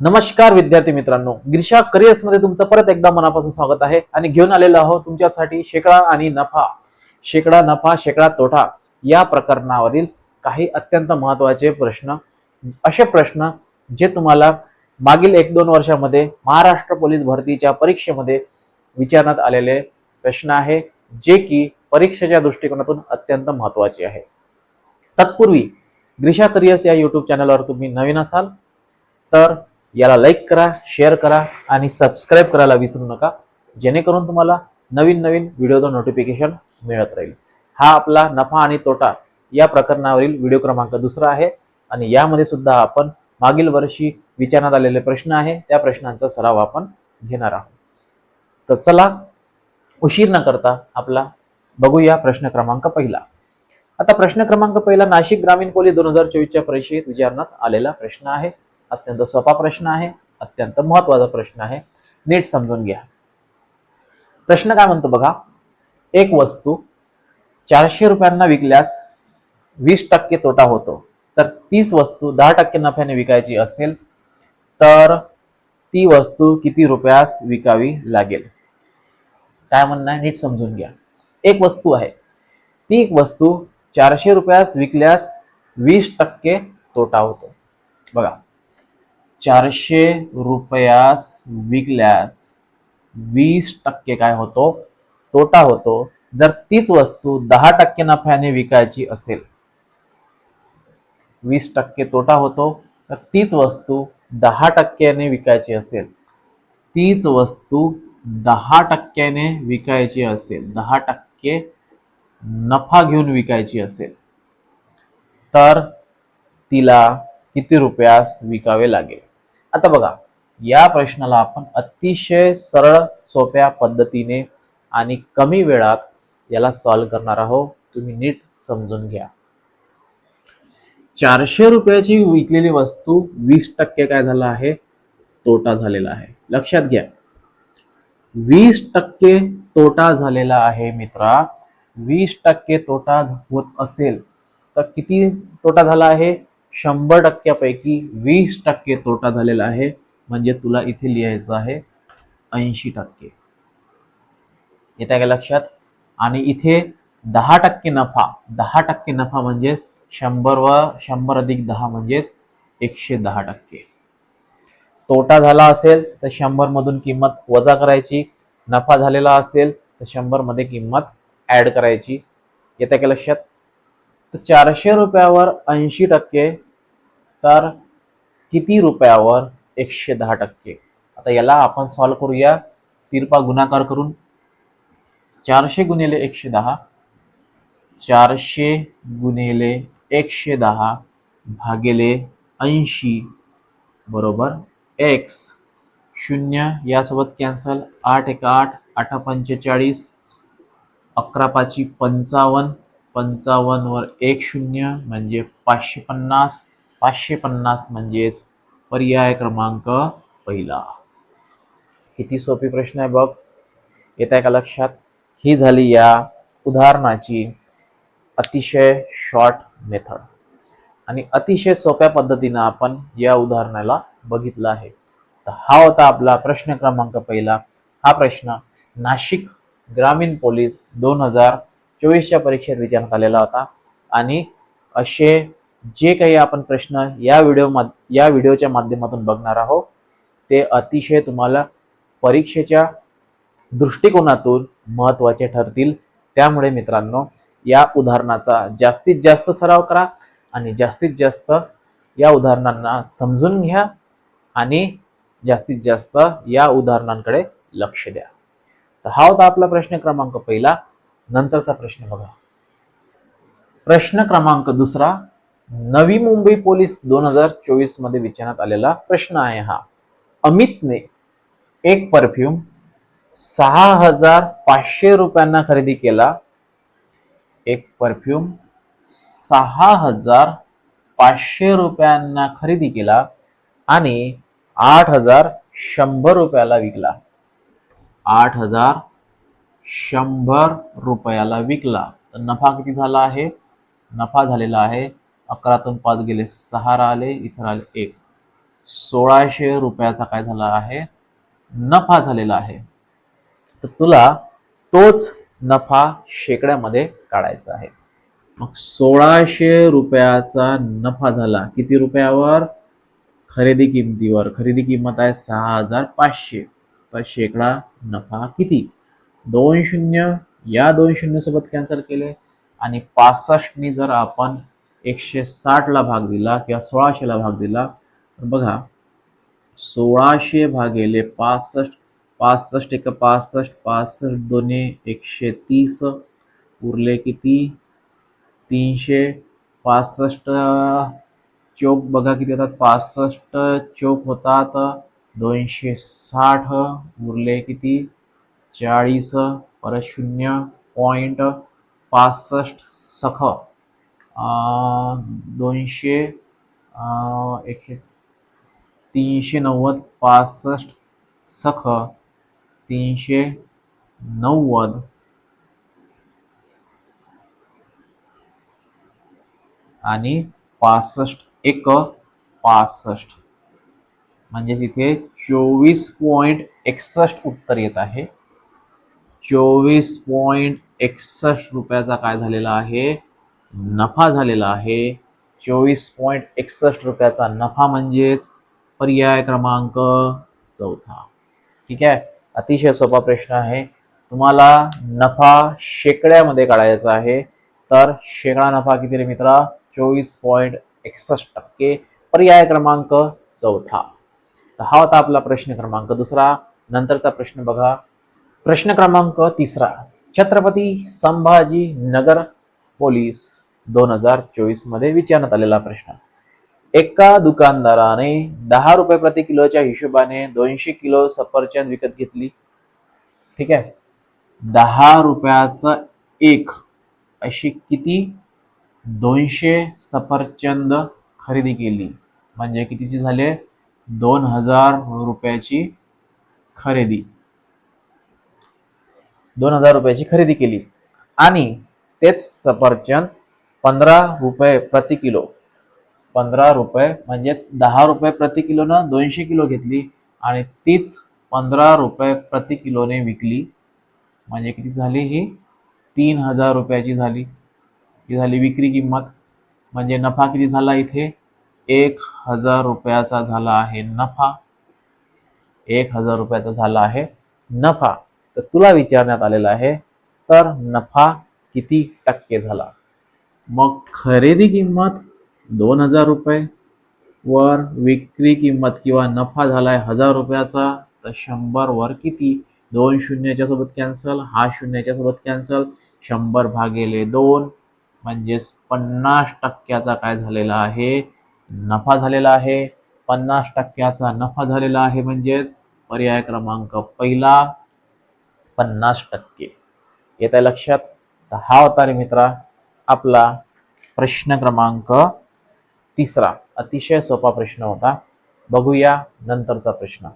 नमस्कार विद्यार्थी मित्रांनो, गिरीशा करिअर्स मध्ये तुमचं परत एकदा मनापासून स्वागत आहे आणि घेऊन आलेलो आहोत तुमच्यासाठी शेकडा आणि नफा, शेकडा तोटा या प्रकरणावरील काही अत्यंत महत्त्वाचे प्रश्न, असे प्रश्न जे तुम्हाला मागील 1-2 वर्षामध्ये महाराष्ट्र पोलीस भरतीच्या परीक्षेमध्ये विचारण्यात आलेले प्रश्न आहे, जे की परीक्षेच्या दृष्टिकोनातून अत्यंत महत्त्वाचे आहे। तत्पूर्वी गिरीशा करिअर्स या YouTube चॅनलवर तुम्ही नवीन असाल तर याला लाईक करा, शेअर करा आणि सबस्क्राईब करायला विसरू नका, जेणेकरून तुम्हाला नवीन नवीन व्हिडिओचं नोटिफिकेशन मिळत राहील। हा आपला नफा आणि तोटा या प्रकरणावरील व्हिडिओ क्रमांक 2 आहे आणि यामध्ये सुद्धा आपण मागील वर्षी विचारण्यात आलेले प्रश्न आहे त्या प्रश्नांचा सराव आपण घेणार आहोत। तर चला उशीर न करता आपला बघूया प्रश्न क्रमांक पहिला। आता प्रश्न क्रमांक पहिला नाशिक ग्रामीण पोलीस 2024च्या परीक्षेत विचारण्यात आलेला प्रश्न आहे। अत्यंत सोपा प्रश्न आहे, अत्यंत महत्त्वाचा प्रश्न आहे, नीट समजून घ्या। प्रश्न काय म्हणतो बघा, एक वस्तू 400 रुपयांना विकल्यास 20% तोटा होतो, तर 30 वस्तू 10% नफ्याने विकायची असेल तर ती वस्तू किती रुपयास विकावी लागेल? काय म्हणणं आहे नीट समजून घ्या। एक वस्तू आहे, ती एक वस्तू 400 रुपयास विकल्यास 20% तोटा होतो। बघा, 400 रुपयास विकल्यास 20% काय होतो? तोटा होतो। जर तीच वस्तू 10% नफ्याने विकायची असेल, 20% तोटा होतो, तर तीच वस्तू 10%ने विकायची असेल, तीच वस्तू 10%ने विकायची असेल, 10% नफा घेऊन विकायची असेल, तर तिला किती रुपयास विकावे लागेल? आता बघा, या प्रश्नाला आपण अतिशय सरळ सोप्या पद्धतीने आणि कमी वेळात याला सॉल्व्ह करणार आहोत। तुम्ही नीट समजून घ्या। 400 रुपयाची विकलेली वस्तू 20% काय झाला आहे? तोटा झालेला आहे। लक्षात घ्या, 20% तोटा झालेला आहे मित्रा। 20% तोटा होत असेल तर किती तोटा झाला आहे? 100% पैकी 20% तोटा झालेला आहे, म्हणजे तुला इथे लिहायचं आहे 80%। येत आहे का लक्षात? आणि इथे 10% नफा, 10% नफा म्हणजे 100 व 100 अधिक 10 म्हणजे 110%। तोटा झाला असेल तर 100 मधून किंमत वजा करायची, नफा झालेला असेल तर 100 मध्ये किंमत ऍड करायची। येत आहे का लक्षात? तर 400 रुपयावर 80%, तर किती रुपयावर 110%? आता याला आपण सॉल्व्ह करूया तिरपा गुणाकार करून। 400 गुणिले 110, 400 गुणिले 110 भागिले 80 बरोबर x। 0 यासोबत कॅन्सल, 8 एक 8, 8 45, 11 5 55, 55 वर 1 0 म्हणजे 550, 550 म्हणजेच पर्याय क्रमांक पहिला। किती सोपी प्रश्न आहे बघ, येत आहे का लक्षात? ही झाली या उदाहरणाची अतिशय शॉर्ट मेथड आणि अतिशय सोप्या पद्धतीने आपण या उदाहरणाला बघितलं आहे। तर हा होता आपला प्रश्न क्रमांक पहिला। हा प्रश्न नाशिक ग्रामीण पोलीस 2024च्या परीक्षेत विचारण्यात आलेला होता आणि असे जे काही आपण प्रश्न या व्हिडिओच्या माध्यमातून बघणार आहोत ते अतिशय तुम्हाला परीक्षेच्या दृष्टिकोनातून महत्त्वाचे ठरतील। त्यामुळे मित्रांनो, या उदाहरणाचा जास्तीत जास्त सराव करा आणि जास्तीत जास्त या उदाहरणांना समजून घ्या आणि जास्तीत जास्त या उदाहरणांकडे लक्ष द्या। तर हा होता आपला प्रश्न क्रमांक पहिला। नंतरचा प्रश्न बघा, प्रश्न क्रमांक 2, नवी मुंबई पोलीस 2024 मध्ये विचारण्यात आलेला प्रश्न आहे हा। अमितने एक परफ्यूम 6500 रुपयांना खरेदी केला, एक परफ्यूम 6500 रुपयांना खरेदी केला आणि 8100 रुपयाला विकला, 8100 रुपयाला विकला। तर नफा किती झाला आहे? नफा झालेला आहे 11 तून 5 गेले 6 राहिले, इथे राहिले 1, 1600 रुपयाचा काय झाला आहे, नफा झालेला आहे. तर तुला तोच नफा शेकड्यामध्ये काढायचा आहे. मग 1600 रुपयाचा नफा झाला किती रुपयावर, खरेदी किमतीवर. खरेदी किंमत आहे 6500. तर शेकडा नफा किती, 2 शून्य या 2 शून्य सोबत कॅन्सल केले आणि 65 जर आपण 160 ला भाग दिला किंवा 1600 ला भाग दिला तर बघा 1600 भागिले 65, 65 एक 65, 65 दोन्ही 130, उरले किती 300, 65 चौक बघा किती होतात, 65 चौक होतात 260, उरले किती 40, परत 0.65 सख 200 390, 65 सख 390 आणि 65 एक 65, म्हणजेच इथे 24.61 उत्तर येत आहे. 24.61 रुपयाचा काय झालेला आहे, नफा झालेला आहे. 24.61 रुपयाचा नफा म्हणजेच पर्याय क्रमांक चौथा. ठीक आहे, अतिशय सोपा प्रश्न आहे. तुम्हाला नफा शेकड्यामध्ये काढायचा आहे. तर शेकडा नफा किती रे मित्रा, 24.61%, पर्याय क्रमांक चौथा. तर हा होता आपला प्रश्न क्रमांक दुसरा. नंतरचा प्रश्न बघा, प्रश्न क्रमांक तिसरा. छत्रपती संभाजी नगर पोलीस 2024 मध्ये विचारण्यात आलेला प्रश्न. एका दुकानदाराने 10 रुपये प्रति किलोच्या हिशोबाने 200 किलो सफरचंद विकत घेतली. ठीक आहे, 10 रुपयाचा एक अशी किती 200 सफरचंद खरेदी केली, म्हणजे कितीची झाले 2000 रुपयाची खरेदी, 2000 रुपयाची खरेदी केली. आणि तेच सफरचंद 15 रुपये प्रति किलो, 15 रुपये म्हणजेच 10 रुपये प्रति किलोनं 200 किलो घेतली आणि तीच 15 रुपये प्रति किलोने विकली, म्हणजे किती झाली ही 3000 रुपयाची झाली. ही झाली विक्री किंमत. म्हणजे नफा किती झाला इथे 1000 रुपयाचा झाला आहे नफा, 1000 रुपयाचा झाला आहे नफा. तर तुला विचारण्यात आलेला आहे तर नफा किती टक्के झाला. मग खरेदी किंमत 2000 रुपये वर विक्री किंमत किंवा नफा झालाय 1000 रुपयाचा, तर 100 वर किती, 2 शून्याच्या सोबत कॅन्सल, हा शून्याच्या सोबत कॅन्सल, 100 भागिले 2 म्हणजेच 50% काय झालेला आहे, नफा झालेला आहे. 50% नफा झालेला आहे म्हणजेच पर्याय क्रमांक पहिला 50%. येत आहे लक्षात. तर हा होता रे मित्रा आपला प्रश्न क्रमांक तिसरा. अतिशय सोपा प्रश्न होता. बघूया नंतरचा प्रश्न.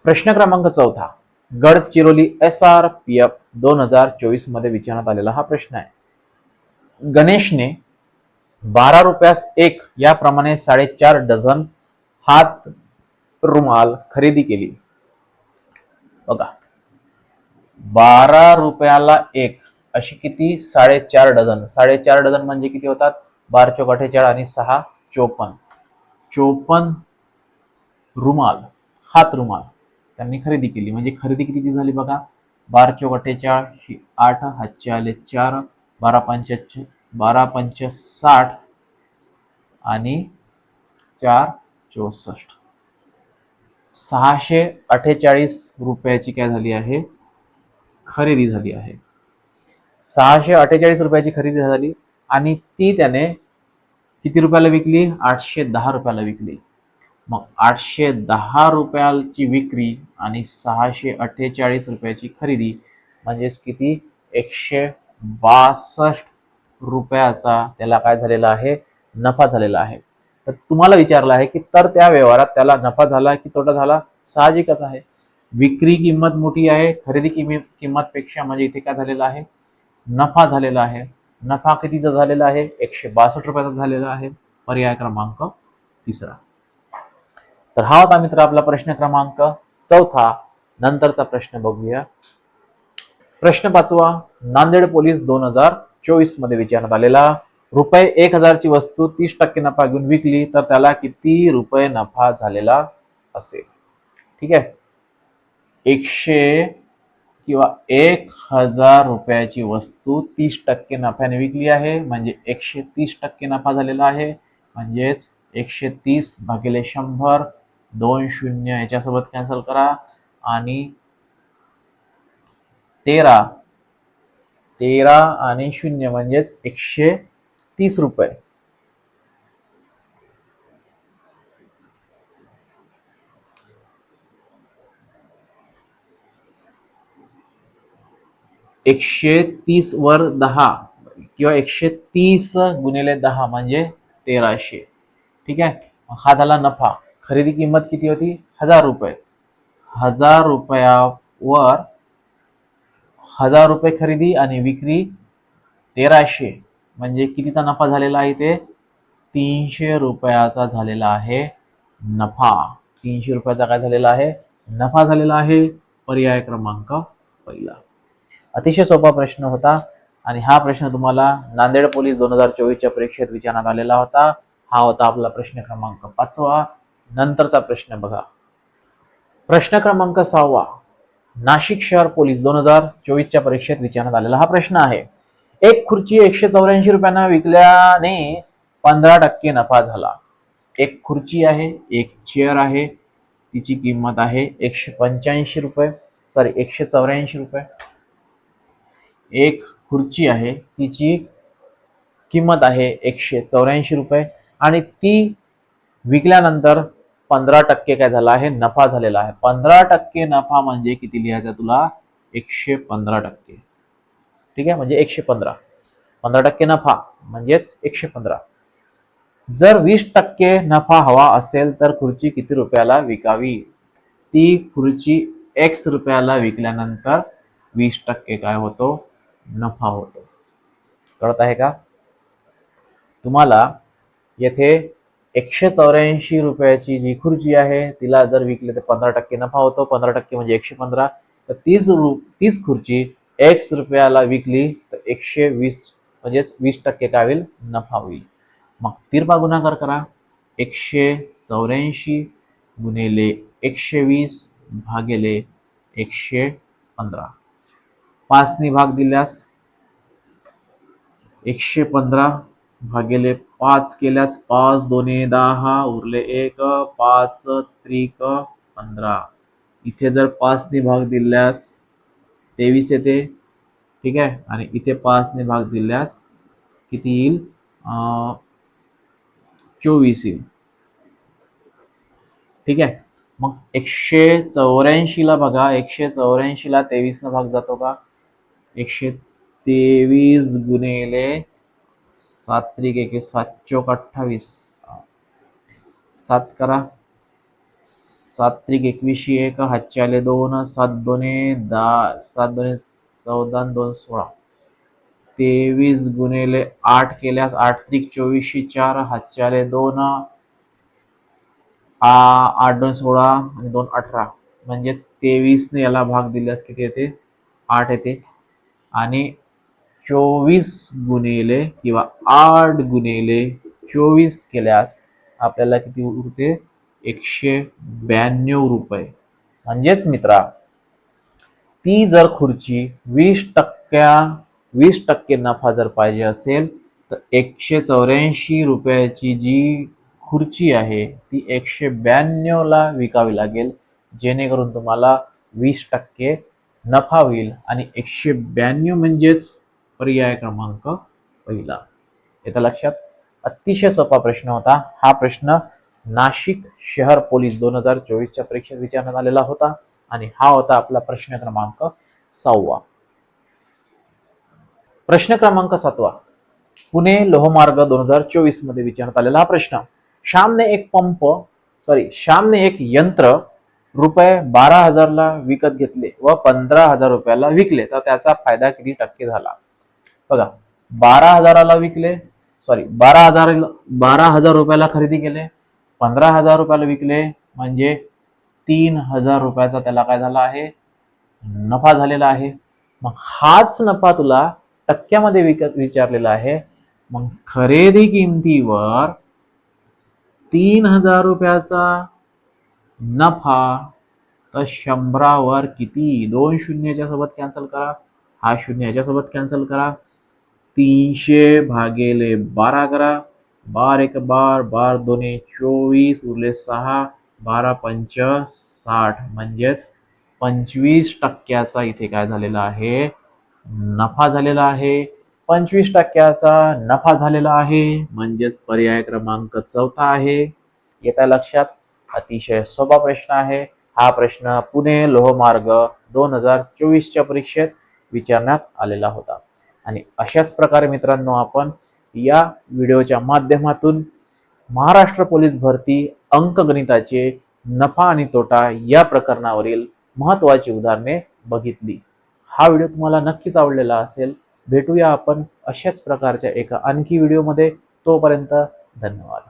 प्रश्न क्रमांक चौथा. गडचिरोली SRPF 2024 मध्ये विचारण्यात आलेला हा प्रश्न आहे. गणेशने 12 रुपयास एक याप्रमाणे 4.5 डझन हात रुमाल खरेदी केली. बघा 12 रुपयाला एक अशी किती 4.5 डझन, 4.5 डझन म्हणजे किती होतात, 12 चौक 48 आणि 6 54, 54 रुमाल, हात रुमाल त्यांनी खरेदी केली. म्हणजे खरेदी कितीची झाली बघा, 12 चौक 48, 8 हातचे आले 4, 12 पंच 60 आणि 4 64, 648 रुपयाची काय झाली आहे, खरेदी झाली आहे. 648 रुपयाची खरेदी झाली आणि ती त्याने किती रुपयाला विकली, 810 रुपयाला विकली. मग 810 रुपयाची विक्री आणि 648 रुपयाची खरेदी म्हणजेच किती 162 रुपयाचा त्याला काय झालेला आहे, नफा झालेला आहे. तर तुम्हाला विचारलं आहे की तर त्या व्यवहारात त्याला नफा झाला की तोटा झाला. साहजिकच आहे, विक्री किंमत मोठी आहे खरेदी किंमत पेक्षा, म्हणजे इथे काय झालेला आहे, नफा झालेला आहे. नफा कितीचा झालेला आहे, 162 रुपयाचा झालेला आहे. पर्याय क्रमांक तिसरा. तर हा होता मित्र आपला प्रश्न क्रमांक 4. नंतरचा प्रश्न बघूया. प्रश्न 5. नांदेड पोलीस 2024 मध्ये विचारण्यात आलेला, रुपये 1000 ची वस्तू 30% नफा घेऊन विकली तर त्याला किती रुपये नफा झालेला असेल? ठीक आहे. 1000 रुपयाची वस्तू 30% नफ्याने विकली आहे, म्हणजे 130% नफा झालेला आहे. म्हणजेच 130 भागिले 100, 2 शून्य याच्यासोबत कॅन्सल करा आणि 13 आणि 0 म्हणजेच 130 रुपये. एकशे 30 वर 10 किंवा 130 गुणिले 10 म्हणजे 1300. ठीक आहे. हा झाला नफा. खरेदी किंमत किती होती? 1000 रुपये. 1000 रुपयावर 1000 रुपये खरेदी आणि विक्री 1300, म्हणजे कितीचा नफा झालेला आहे? ते 300 रुपयाचा झालेला आहे नफा. 300 रुपयाचा काय झालेला आहे? नफा झालेला आहे. पर्याय क्रमांक पहिला. अतिशय सोपा प्रश्न होता आणि हा प्रश्न तुम्हाला नांदेड पोलीस 2024च्या परीक्षेत विचारण्यात आलेला होता. हा होता आपला प्रश्न क्रमांक 5. नंतरचा प्रश्न बघा. प्रश्न क्रमांक 6. नाशिक शहर पोलीस 2024च्या परीक्षेत विचारण्यात आलेला हा प्रश्न आहे. एक खुर्ची 184 रुपयांना विकल्याने 15% नफा झाला. एक खुर्ची आहे, एक चेअर आहे, तिची किंमत आहे 185 रुपये, 184 रुपये. एक खुर्ची आहे, तिची किंमत आहे 184 रुपये आणि ती विकल्यानंतर 15% काय झाला आहे? नफा झालेला आहे. 15% नफा म्हणजे किती लिहायचा तुला? 115%. ठीक आहे, म्हणजे 115. 15% नफा म्हणजेच 115. जर 20% नफा हवा असेल तर खुर्ची किती रुपयाला विकावी? ती खुर्ची X रुपयाला विकल्यानंतर 20% काय होतो? नफा होतो. कळत आहे का तुम्हाला? येथे 184 रुपयाची जी खुर्ची आहे तिला जर विकले तर 15% नफा होतो. 15% म्हणजे 115. तर 30 खुर्ची X रुपयाला विकली तर 120 म्हणजेच 20% काय होईल? नफा होईल. मग तिरपा गुणाकार करा. 184 गुणिले 120 भागिले 115. 5 ने भाग दिल्यास 115 भागिले 5 केल्यास 5 दोन्ही 10 उरले 1, 5 त्रिक 15. इथे जर 5 ने भाग दिल्यास 23 येते. ठीक आहे, आणि इथे 5 ने भाग दिल्यास किती येईल? 24 येईल. ठीक आहे. मग 184 ला बघा, 184 ला 23 न भाग जातो का? 123 गुणिले 7 त्रिक 21, 7 चौक 28, 7 करा, 7 त्रिक 21, 1 हातचे आले 2, 7 दोने 10, 7 दोने 14, 2 16. 23 गुणिले 8 केल्यास 8 त्रिक 24, 4 हातचे आले 2, 8 2 16 आणि 2 18. म्हणजेच 23 ने याला भाग दिल्यास किती येते? 8 येते. आणि 24 गुणिले किंवा 8 गुणिले 24 केल्यास आपल्याला किती उरते? 192 रुपये. म्हणजेच मित्रा, ती जर खुर्ची 20% नफा जर पाहिजे असेल तर 184 रुपयाची जी खुर्ची आहे ती 192 ला विकावी लागेल, जेणेकरून तुम्हाला 20% नफा होईल. आणि 192 म्हणजेच पर्याय क्रमांक पहिला. येतं लक्षात? अतिशय सोपा प्रश्न होता हा. प्रश्न नाशिक शहर पोलीस 2024च्या परीक्षेत विचारण्यात आलेला होता आणि हा होता आपला प्रश्न क्रमांक 6. प्रश्न क्रमांक 7. पुणे लोहमार्ग 2024 मध्ये विचारण्यात आलेला हा प्रश्न. श्यामने एक यंत्र रुपये 12,000 ला विकत घेतले व 15,000 रुपयाला विकले तर त्याचा फायदा किती टक्के झाला? बघा, 12,000 रुपयाला खरेदी केले, 15,000 रुपयाला विकले म्हणजे 3,000 रुपयाचा त्याला काय झाला आहे, नफा झालेला आहे. मग हाच नफा तुला टक्क्यामध्ये विचारलेला आहे. मग खरेदी किमतीवर 3,000 रुपयाचा नफा, तर 100वर किती, 2 शून्याच्या सोबत कॅन्सल करा, हा शून्य याच्या सोबत कॅन्सल करा, 300 भागिले 12 करा, 12 एक 12, 12 दोन्ही 24, उरले 6, 12 पंच 60, म्हणजेच 25% इथे काय झालेला आहे, नफा झालेला आहे. 25% नफा झालेला आहे म्हणजेच पर्याय क्रमांक 4 आहे. येत्या लक्षात. अतिशय सोपा प्रश्न आहे हा. प्रश्न पुणे लोहमार्ग 2024च्या परीक्षेत विचारण्यात आलेला होता. आणि अशाच प्रकारे मित्रांनो आपण या व्हिडिओच्या माध्यमातून महाराष्ट्र पोलीस भरती अंकगणिताचे नफा आणि तोटा या प्रकरणावरील महत्त्वाची उदाहरणे बघितली. हा व्हिडिओ तुम्हाला नक्कीच आवडलेला असेल. भेटूया आपण अशाच प्रकारच्या एका आणखी व्हिडिओमध्ये. तोपर्यंत धन्यवाद.